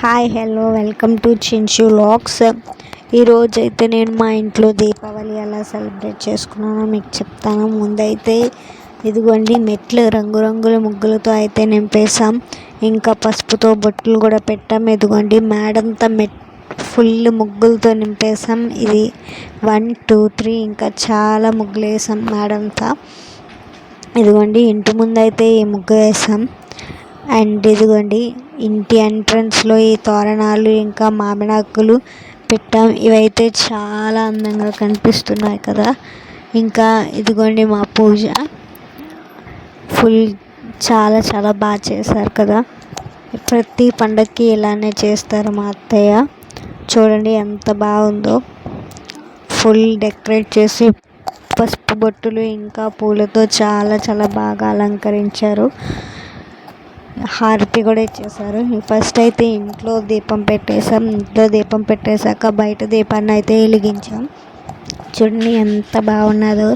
Hi hello welcome to Chinshu vlogs. ఈరోజైతే నేను మా ఇంట్లో దీపావళి ఎలా సెలబ్రేట్ చేసుకున్నానో మీకు చెప్తాను. ముందైతే ఇదిగోండి మెట్లు రంగురంగుల ముగ్గులతో అయితే నింపేసాం. ఇంకా పసుపుతో బొట్టులు కూడా పెట్టాం. ఇదిగోండి మేడంతా ఫుల్ ముగ్గులతో నింపేసాం. ఇది 1 2 3 ఇంకా చాలా ముగ్గులు వేసాం మేడంతా. ఇదిగోండి ఇంటి ముందైతే ఈ ముగ్గు వేసాం. అండ్ ఇదిగోండి ఇంటి ఎంట్రన్స్లో ఈ తోరణాలు ఇంకా మామిడాకులు పెట్టాం. ఇవైతే చాలా అందంగా కనిపిస్తున్నాయి కదా. ఇంకా ఇదిగోండి మా పూజ ఫుల్ చాలా చాలా బాగా చేశారు కదా. ప్రతి పండగకి ఇలానే చేస్తారు మా అత్తయ్య. చూడండి ఎంత బాగుందో. ఫుల్ డెకరేట్ చేసి పసుపు బొట్టులు ఇంకా పూలతో చాలా చాలా బాగా అలంకరించారు. హారతి కూడా ఇచ్చేసారు. ఫస్ట్ అయితే ఇంట్లో దీపం పెట్టేసాం. ఇంట్లో దీపం పెట్టేశాక బయట దీపాన్ని అయితే వెలిగించాం. చూడండి ఎంత బాగున్నదో.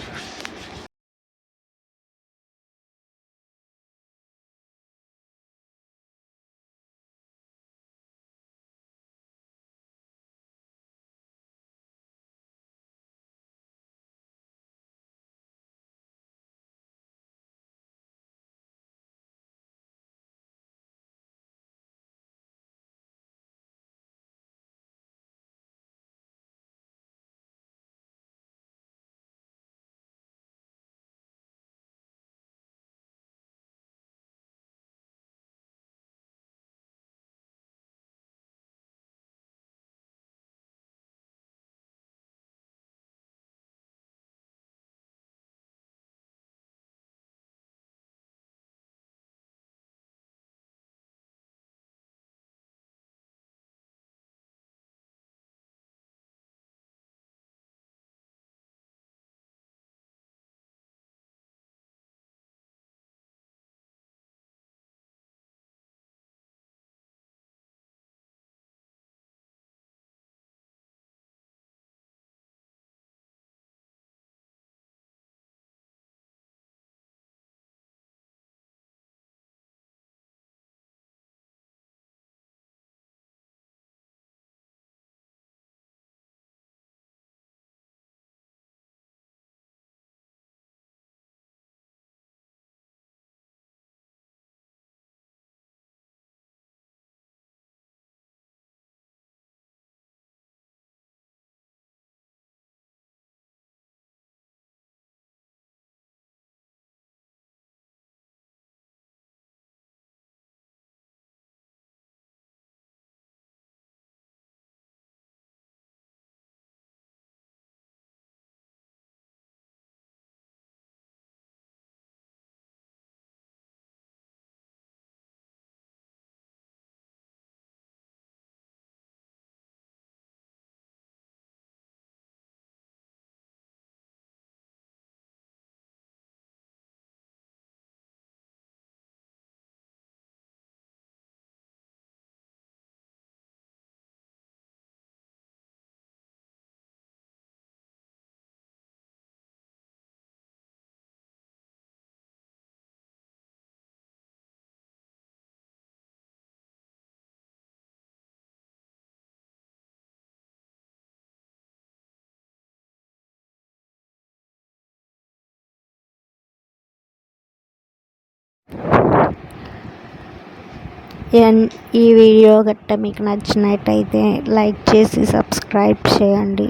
ఈ వీడియో గట్ట మీకు నచ్చినట్టయితే లైక్ చేసి సబ్స్క్రైబ్ చేయండి.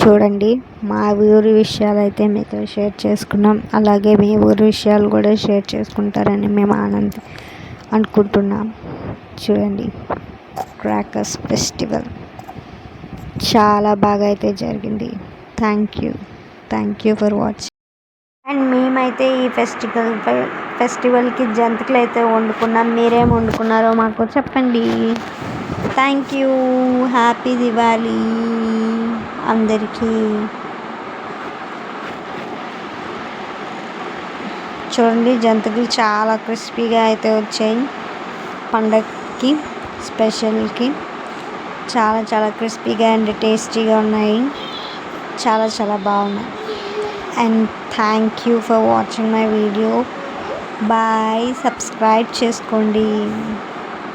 చూడండి మా ఊరి విషయాలు అయితే మీతో షేర్ చేసుకున్నాం. అలాగే మీ ఊరి విషయాలు కూడా షేర్ చేసుకుంటారని మేము అనుకుంటున్నాం. చూడండి క్రాకర్స్ ఫెస్టివల్ చాలా బాగా అయితే జరిగింది. Thank you for watching. And మేమైతే ఈ ఫెస్టివల్కి జంతికలు అయితే వండుకున్నాం. మీరేం వండుకున్నారో మాకు చెప్పండి. Thank you. హ్యాపీ దివాళీ అందరికీ. చూడండి జంతికలు చాలా క్రిస్పీగా అయితే వచ్చాయి. పండగకి స్పెషల్కి చాలా చాలా క్రిస్పీగా అండ్ టేస్టీగా ఉన్నాయి. చాలా చాలా బాగున్నాయి. And thank you for watching my video. Bye. Subscribe చేసుకోండి.